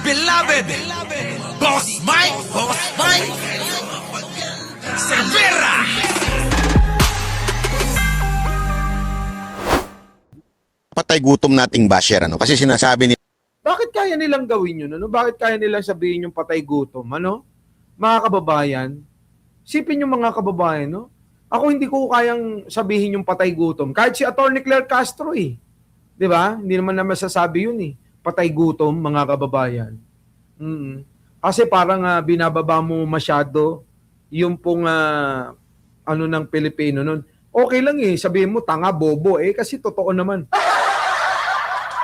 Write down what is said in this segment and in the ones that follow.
beloved Boss Mike Cervera. Patay gutom nating basher, ano? Kasi sinasabi ni Bakit kaya nilang gawin yun? Ano? Bakit kaya nilang sabihin yung patay gutom? Ano? Mga kababayan, sipin yung mga kababayan, no? Ako hindi ko kayang sabihin yung patay gutom. Kahit si Atty. Claire Castro eh. 'Di ba? Hindi naman na masasabi yun eh. Patay gutom, mga kababayan. Kasi parang binababa mo masyado yung pong ano ng Pilipino nun. Okay lang eh, sabihin mo tanga, bobo eh, kasi totoo naman.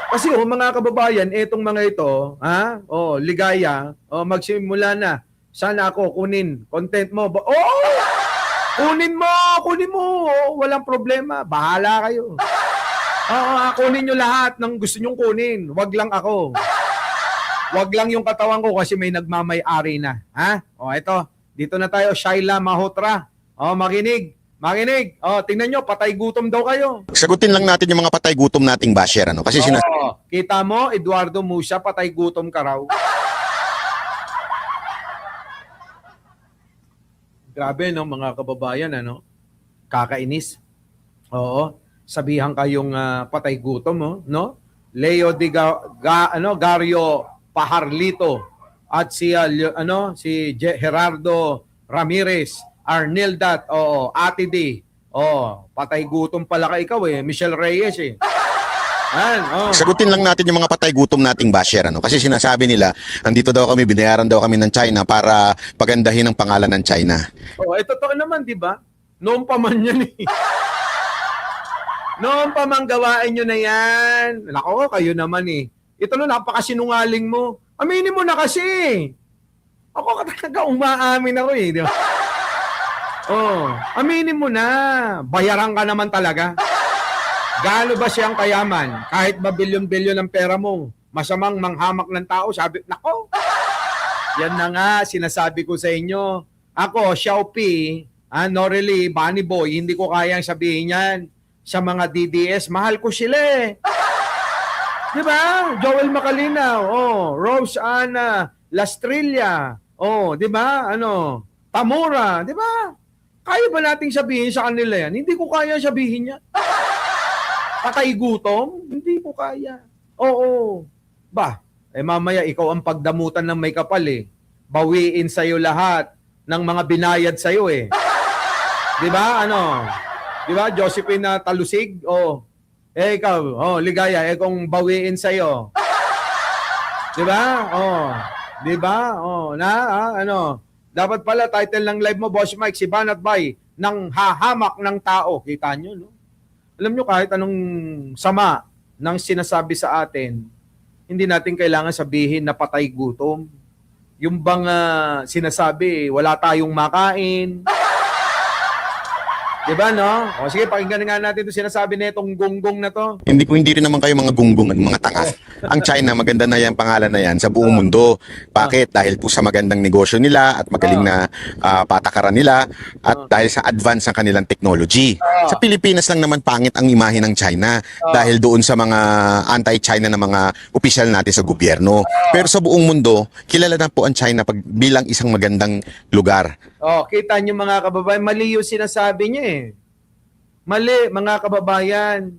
Kasi mga kababayan, etong mga ito, ligaya, magsimula na. Sana ako kunin content mo. Kunin mo. Walang problema. Bahala kayo. Kunin nyo lahat ng gusto nyong kunin. Wag lang ako. Wag lang yung katawan ko kasi may nagmamay-ari na. Ito. Dito na tayo, Shaila Mahotra. Makinig. Tingnan nyo, patay gutom daw kayo. sagutin lang natin yung mga patay gutom nating basher, ano? Kasi Kita mo, Eduardo Musa, patay gutom ka raw. Grabe, no, mga kababayan, ano? Kakainis. Oo. Sabihan kayong patay gutom, no? Leo Gario Pajarlito at si Gerardo Ramirez, Arnildat, Ate D. Patay gutom pala ka ikaw eh. Michelle Reyes eh. sagutin lang natin yung mga patay gutom nating basher, ano? Kasi sinasabi nila, andito daw kami, binayaran daw kami ng China para pagandahin ang pangalan ng China. Totoo naman, di ba? Noon pa man yan eh. Noon pa man gawain nyo na yan. Nako, kayo naman eh. Ito no, napakasinungaling mo. Aminin mo na kasi. Ako talaga umaamin ako eh. Di ba? Aminin mo na. Bayaran ka naman talaga. Gaano ba siyang kayaman? Kahit ba bilyon-bilyon ang pera mo, masamang manghamak ng tao, sabi, nako. Yan na nga, sinasabi ko sa inyo. Ako, Xiaopi, Norely, Bunny Boy, hindi ko kayang sabihin yan sa mga DDS. Mahal ko sila eh. Di ba? Joel Macalinaw, Rose Ana Lastrilla, di ba? Tamura, di ba? Kaya ba nating sabihin sa kanila yan? Hindi ko kaya sabihin yan. Patay gutom? Hindi ko kaya. Oo. Mamaya ikaw ang pagdamutan ng may kapal eh. Bawiin sa'yo lahat ng mga binayad sa'yo eh. Di ba? Di ba? Josephine Talusig? Ikaw, ligaya, kung bawiin sa'yo. Di ba? Di ba? Dapat pala title ng live mo, Boss Mike, si Banat Bay, nang hahamak ng tao. Kita nyo, no? Alam nyo, kahit anong sama ng sinasabi sa atin, hindi natin kailangan sabihin na patay gutom. Yung bang sinasabi, wala tayong makain. Diba, no? Sige, pakinggan nga natin ito sinasabi na itong gonggong na to. Hindi rin naman kayo mga gunggong at mga tanga. Ang China, maganda na yan, pangalan na yan sa buong mundo. Bakit? Dahil po sa magandang negosyo nila at magaling na patakaran nila at dahil sa advance ng kanilang technology. Sa Pilipinas lang naman pangit ang imahe ng China dahil doon sa mga anti-China na mga opisyal natin sa gobyerno. Pero sa buong mundo, kilala na po ang China bilang isang magandang lugar. Kita niyo mga kababayan, mali yung sinasabi niya eh. Mali, mga kababayan.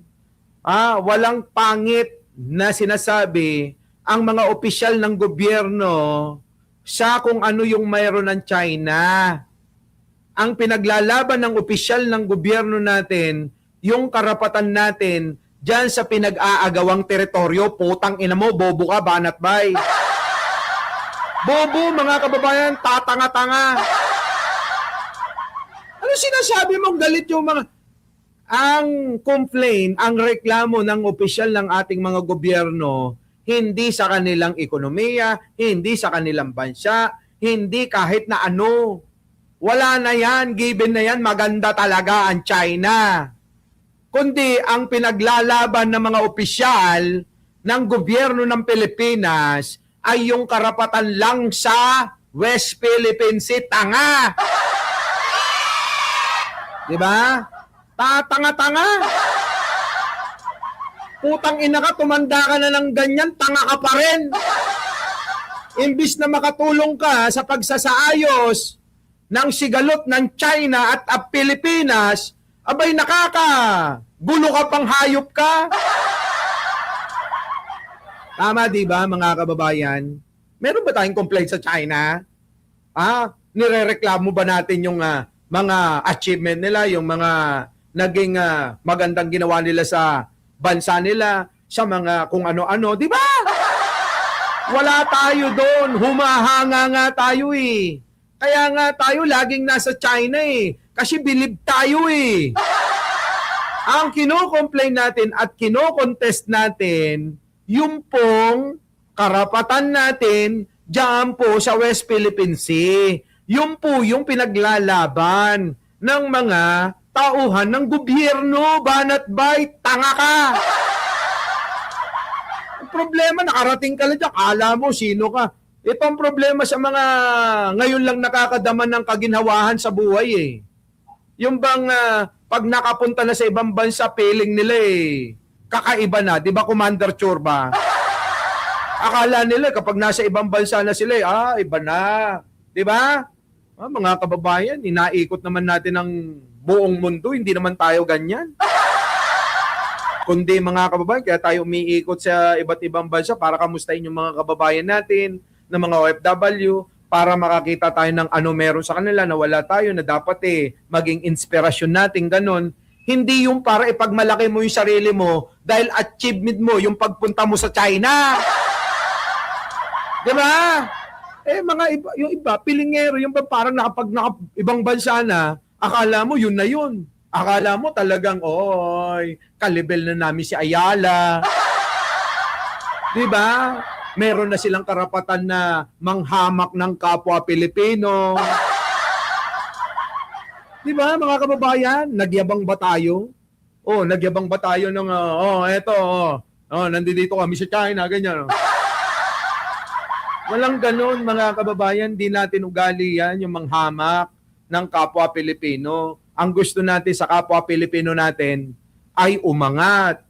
Walang pangit na sinasabi ang mga opisyal ng gobyerno sa kung ano yung mayroon ng China. Ang pinaglalaban ng opisyal ng gobyerno natin, yung karapatan natin dyan sa pinag-aagawang teritoryo, putang ina mo, bobo ka, Banat Bay. Bobo, mga kababayan, tatanga-tanga. Ano sinasabi mong galit yung mga... Ang complaint, ang reklamo ng opisyal ng ating mga gobyerno, hindi sa kanilang ekonomiya, hindi sa kanilang bansa, hindi kahit na ano. Wala na yan, given na yan, maganda talaga ang China. Kundi ang pinaglalaban ng mga opisyal ng gobyerno ng Pilipinas ay yung karapatan lang sa West Philippine Sea. Tanga! Diba? Tatanga-tanga. Putang ina ka, tumanda ka na ng ganyan, tanga ka pa rin. imbis na makatulong ka sa pagsasaayos ng sigalot ng China at Pilipinas, abay gulo ka pang hayop ka. Tama, di ba, mga kababayan? Meron ba tayong complaint sa China? Nirereklamo ba natin yung mga achievement nila, yung mga naging magandang ginawa nila sa bansa nila, sa mga kung ano-ano, di ba? Wala tayo doon. Humahanga nga tayo eh. Kaya nga tayo laging nasa China eh. Kasi believe tayo eh. Ang kino-complain natin at kino-contest natin, yung pong karapatan natin diyan po sa West Philippine Sea. Yung po yung pinaglalaban ng mga tauhan ng gobyerno. Banat bay, tanga ka! Ang problema, nakarating ka lang dyan, kala mo sino ka. Ito ang problema sa mga ngayon lang nakakadaman ng kaginhawahan sa buhay eh. Yung bang pag nakapunta na sa ibang bansa, feeling nila eh, kakaiba na. Di ba, Commander Chorba? Akala nila kapag nasa ibang bansa na sila, iba na. Di ba? Mga kababayan, inaikot naman natin ang buong mundo. Hindi naman tayo ganyan. Kundi mga kababayan, kaya tayo umiikot sa iba't ibang bansa para kamustahin yung mga kababayan natin, ng mga OFW, para makakita tayo ng ano meron sa kanila na wala tayo, na dapat maging inspirasyon natin, ganun. Hindi yung para ipagmalaki mo yung sarili mo dahil achievement mo yung pagpunta mo sa China. Di ba? Mga iba, yung iba, pilingero, yung parang ibang bansa na, akala mo yun na yun. Akala mo talagang, kalibel na namin si Ayala. Di ba? Meron na silang karapatan na manghamak ng kapwa Pilipino. Di ba, mga kababayan? Nagyabang ba tayo? Nagyabang ba tayo ng, nandito kami sa China, ganyan. Walang ganun, mga kababayan. Di natin ugali yan, yung manghamak ng kapwa Pilipino. Ang gusto natin sa kapwa Pilipino natin ay umangat.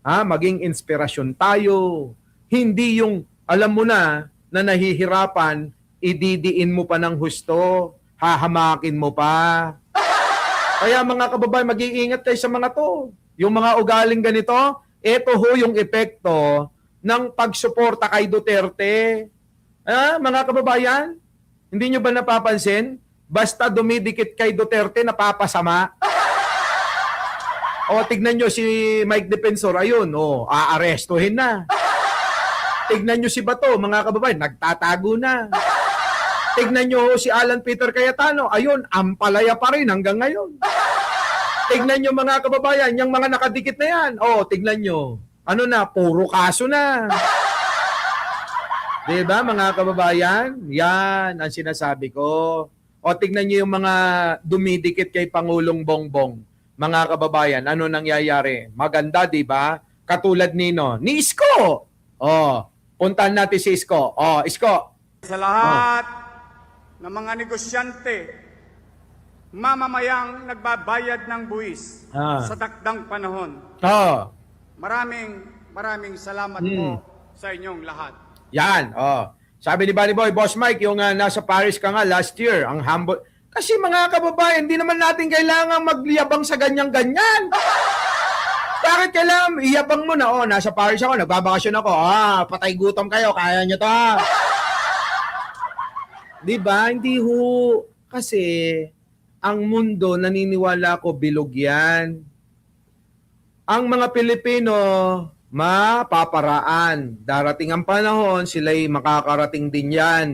Maging inspirasyon tayo. Hindi yung, alam mo na nahihirapan, ididiin mo pa ng husto, hahamakin mo pa. Kaya mga kababayan, mag-iingat kayo sa mga to. Yung mga ugaling ganito, ito ho yung epekto ng pagsuporta kay Duterte. Mga kababayan, hindi nyo ba napapansin? Basta dumidikit kay Duterte, napapasama. Tignan nyo si Mike Defensor, ayun, aarestuhin na. Tignan nyo si Bato, mga kababayan, nagtatago na. Tignan nyo si Alan Peter Cayetano, ayun, ampalaya pa rin hanggang ngayon. Tignan nyo mga kababayan, yung mga nakadikit na yan, tignan nyo, puro kaso na. Diba mga kababayan? Yan ang sinasabi ko. Tignan nyo yung mga dumidikit kay Pangulong Bongbong. Mga kababayan, ano nangyayari? Maganda, diba? Katulad ni Isko. Puntahan natin si Isko. Isko. Sa lahat ng mga negosyante, mamamayang nagbabayad ng buwis sa takdang panahon. Maraming salamat po sa inyong lahat. Yan. Sabi ni Bunny Boy, Boss Mike, yung nasa Paris ka nga last year, ang humble. Kasi mga kababayan, hindi naman natin kailangan magliyabang sa ganyan-ganyan. Bakit kailangan iyabang mo na, nasa Paris ako, nagbabakasyon ako, patay gutom kayo, kaya nyo to. Diba? Hindi ho. Kasi, ang mundo, naniniwala ko, bilog yan. Ang mga Pilipino, mapaparaan. Darating ang panahon, sila'y makakarating din yan.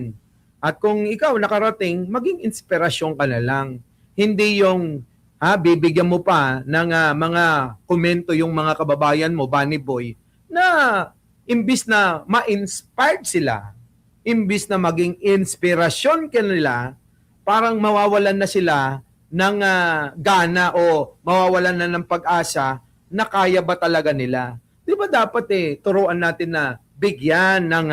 At kung ikaw nakarating, maging inspirasyon ka na lang. Hindi yung bibigyan mo pa ng mga komento yung mga kababayan mo, Bunny Boy, na imbis na ma-inspired sila, imbis na maging inspirasyon kanila, parang mawawalan na sila ng gana o mawawalan na ng pag-asa na kaya ba talaga nila. Di ba dapat turuan natin na bigyan ng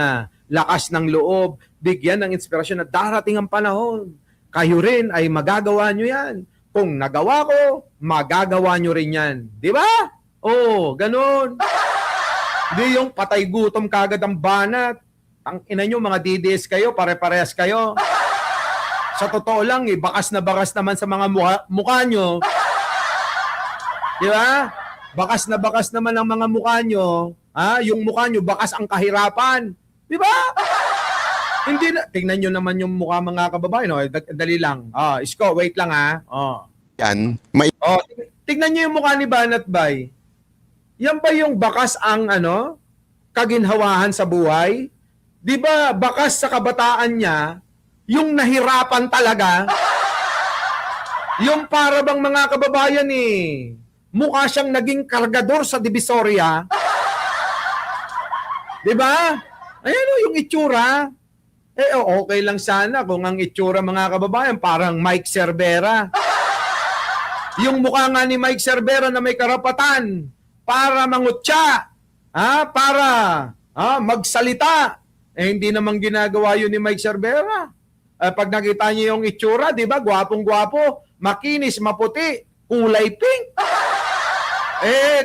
lakas ng loob, bigyan ng inspirasyon na darating ang panahon. Kayo rin ay magagawa nyo yan. Kung nagawa ko, magagawa nyo rin yan. Di ba? Ganun. Di yung patay gutom kagad ang banat. Ang ina nyo, mga DDS kayo, pare-parehas kayo. Sa totoo lang, bakas na bakas naman sa mga mukha nyo. Di ba? Bakas na bakas naman ang mga mukha nyo. Yung mukha nyo, bakas ang kahirapan. Di ba? Hindi na, tingnan nyo naman yung mukha mga kababayan. No? Dali lang. Isko, wait lang Yan, may Tignan nyo yung mukha ni Banat Bay. Yan ba yung bakas ang kaginhawahan sa buhay? Di ba bakas sa kabataan niya, yung nahirapan talaga? Yung para bang mga kababayan mukha siyang naging kargador sa Divisoria. Di ba? Ayan yung itsura. Okay lang sana kung ang itsura mga kababayan parang Mike Cervera. Yung mukha nga ni Mike Cervera na may karapatan para mangutya, para magsalita. Hindi naman ginagawa yun ni Mike Cervera. Pag nakita niyo yung itsura, di ba, gwapong-gwapo, makinis, maputi, kulay pink.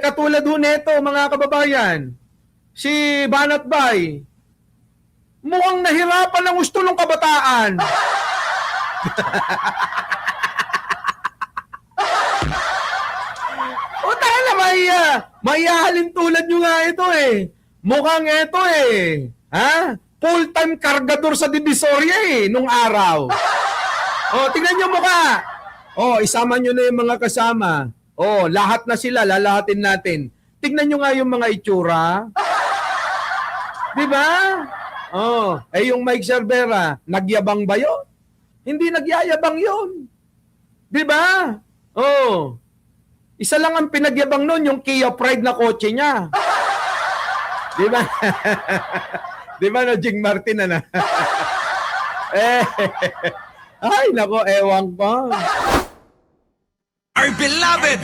Katulad ho neto, mga kababayan, si Banat Bay, mukhang nahirapan ng gusto ng kabataan. O tayo na, mayahalin tulad nyo nga ito Mukhang ito full-time kargador sa Divisoria nung araw. Tingnan nyo mukha. Isama nyo na yung mga kasama. Lahat na sila, lalahatin natin. Tingnan nyo nga yung mga itsura. Di ba? Yung Mike Cervera, nagyabang ba yun? Hindi nagyayabang yun. Di ba? Isa lang ang pinagyabang nun, yung Kia Pride na kotse niya. Di ba? Di ba no, Jing Martin na? Ay, nako, ewan ko. Our beloved